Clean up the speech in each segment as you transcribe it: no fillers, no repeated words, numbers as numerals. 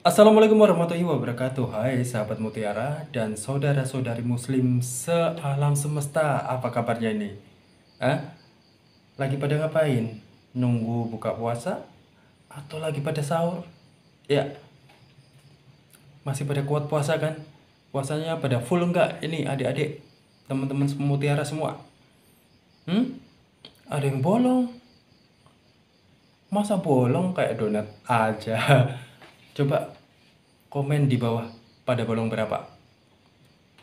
Assalamualaikum warahmatullahi wabarakatuh. Hai sahabat Mutiara dan saudara-saudari muslim sealam semesta. Apa kabarnya ini? Hah? Lagi pada ngapain? Nunggu buka puasa? Atau lagi pada sahur? Ya, masih pada kuat puasa kan? Puasanya pada full enggak? Ini adik-adik, teman-teman Mutiara semua. Hmm? Ada yang bolong? Masa bolong kayak donat aja? Coba komen di bawah pada bolong berapa?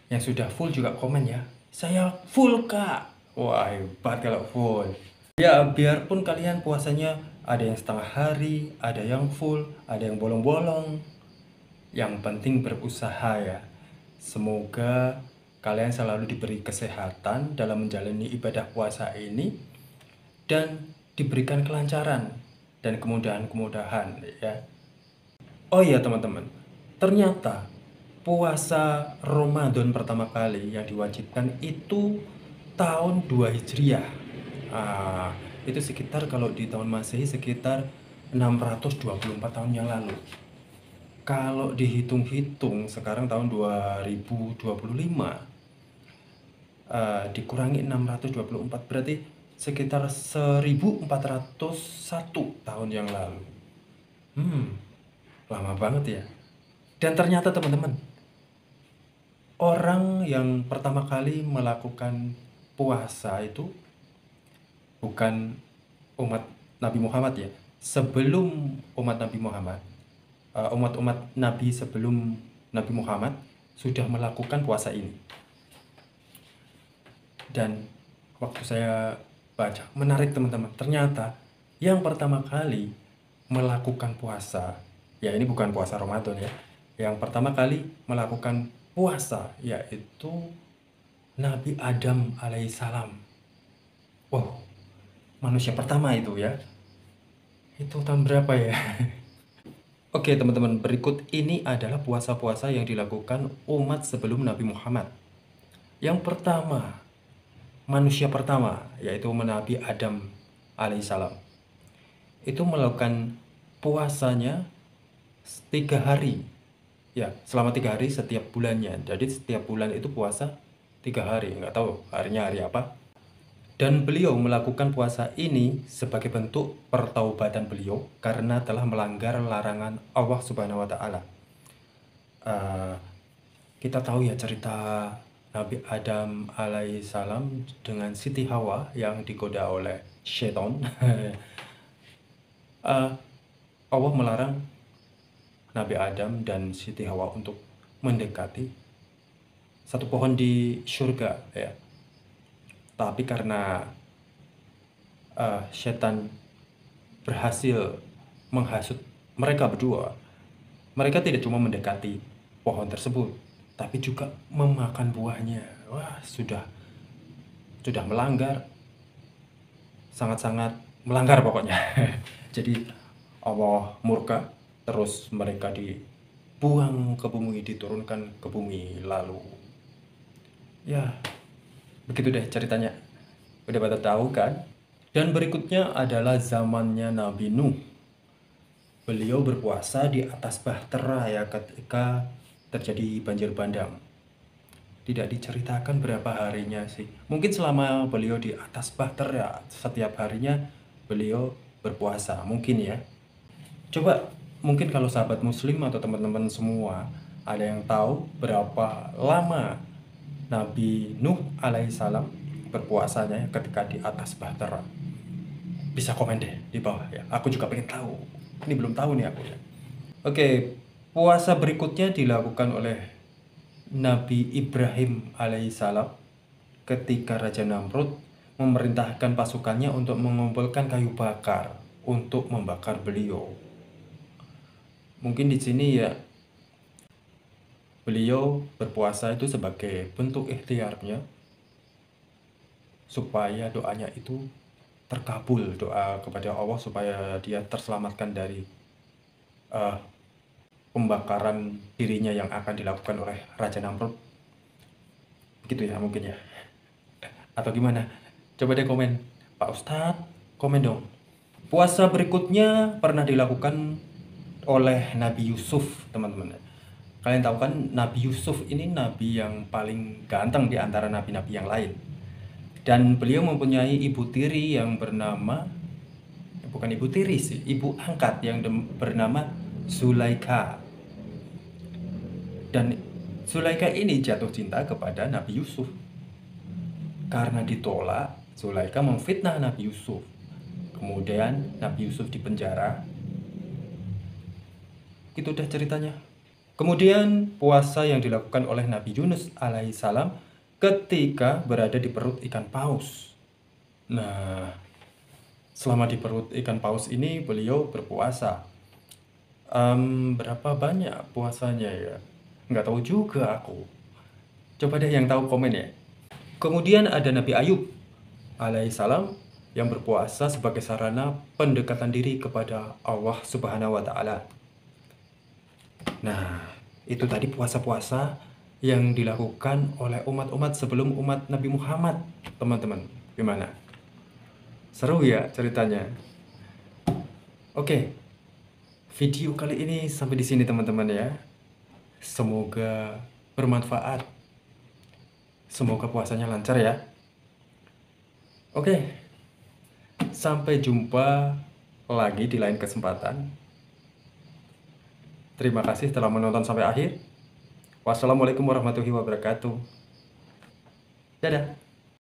Yang sudah full juga komen ya. Saya full kak. Wah hebat kalau full. Ya biarpun kalian puasanya ada yang setengah hari, ada yang full, ada yang bolong-bolong. Yang penting berusaha ya. Semoga kalian selalu diberi kesehatan dalam menjalani ibadah puasa ini dan diberikan kelancaran dan kemudahan-kemudahan ya. Oh iya teman-teman, ternyata puasa Ramadan pertama kali yang diwajibkan itu tahun 2 Hijriah. Ah, itu sekitar kalau di tahun Masehi sekitar 624 tahun yang lalu. Kalau dihitung-hitung sekarang tahun 2025, dikurangi 624 berarti sekitar 1401 tahun yang lalu. Lama banget ya. Dan ternyata teman-teman, orang yang pertama kali melakukan puasa itu bukan umat Nabi Muhammad ya. Sebelum umat Nabi Muhammad, umat-umat Nabi sebelum Nabi Muhammad sudah melakukan puasa ini. Dan waktu saya baca, menarik teman-teman. Ternyata yang pertama kali melakukan puasa, ya ini bukan puasa Ramadan ya. Yang pertama kali melakukan puasa yaitu Nabi Adam alaihissalam. Wow, manusia pertama itu ya. Itu tahun berapa ya? Oke teman-teman, berikut ini adalah puasa-puasa yang dilakukan umat sebelum Nabi Muhammad. Yang pertama, manusia pertama yaitu Nabi Adam alaihissalam. Itu melakukan puasanya 3 hari. Ya, selama 3 hari setiap bulannya. Jadi setiap bulan itu puasa 3 hari. Nggak tahu harinya hari apa. Dan beliau melakukan puasa ini sebagai bentuk pertaubatan beliau karena telah melanggar larangan Allah Subhanahu wa Ta'ala. Eh, kita tahu ya cerita Nabi Adam alaihissalam dengan Siti Hawa yang digoda oleh Syaitan. Eh, Allah melarang Nabi Adam dan Siti Hawa untuk mendekati satu pohon di surga ya. Tapi karena setan berhasil menghasut mereka berdua, mereka tidak cuma mendekati pohon tersebut, tapi juga memakan buahnya. Wah, sudah melanggar, sangat-sangat melanggar pokoknya. Jadi Allah murka, terus mereka dibuang ke bumi, diturunkan ke bumi, lalu ya begitu deh ceritanya. Udah pada tahu kan? Dan berikutnya adalah zamannya Nabi Nuh. Beliau berpuasa di atas bahtera ya ketika terjadi banjir bandang. Tidak diceritakan berapa harinya sih. Mungkin selama beliau di atas bahtera setiap harinya beliau berpuasa. Mungkin ya. Coba mungkin kalau sahabat muslim atau teman-teman semua ada yang tahu berapa lama Nabi Nuh alaihissalam berpuasanya ketika di atas bahtera. Bisa komen deh di bawah ya. Aku juga pengen tahu. Ini belum tahu nih aku ya. Oke, puasa berikutnya dilakukan oleh Nabi Ibrahim alaihissalam ketika Raja Namrud memerintahkan pasukannya untuk mengumpulkan kayu bakar untuk membakar beliau. Mungkin di sini ya beliau berpuasa itu sebagai bentuk ikhtiarnya supaya doanya itu terkabul, doa kepada Allah supaya dia terselamatkan dari uh, pembakaran dirinya yang akan dilakukan oleh Raja Namrud. Begitu ya mungkin ya. Atau gimana? Coba deh komen. Pak Ustadz, komen dong. Puasa berikutnya pernah dilakukan oleh Nabi Yusuf, teman-teman. Kalian tahu kan Nabi Yusuf ini nabi yang paling ganteng di antara nabi-nabi yang lain. Dan beliau mempunyai ibu tiri yang bernama, bukan ibu tiri sih, ibu angkat yang bernama Zulaikha. Dan Zulaikha ini jatuh cinta kepada Nabi Yusuf. Karena ditolak, Zulaikha memfitnah Nabi Yusuf. Kemudian Nabi Yusuf dipenjara. Itu udah ceritanya. Kemudian puasa yang dilakukan oleh Nabi Yunus alaihissalam ketika berada di perut ikan paus. Nah, selama di perut ikan paus ini beliau berpuasa. Berapa banyak puasanya ya? Nggak tahu juga aku. Coba deh yang tahu komen ya. Kemudian ada Nabi Ayub alaihissalam yang berpuasa sebagai sarana pendekatan diri kepada Allah Subhanahu wa Ta'ala. Nah, itu tadi puasa-puasa yang dilakukan oleh umat-umat sebelum umat Nabi Muhammad, teman-teman. Gimana? Seru ya ceritanya? Oke, video kali ini sampai di sini teman-teman ya. Semoga bermanfaat. Semoga puasanya lancar ya. Oke, sampai jumpa lagi di lain kesempatan. Terima kasih telah menonton sampai akhir. Wassalamualaikum warahmatullahi wabarakatuh. Dadah.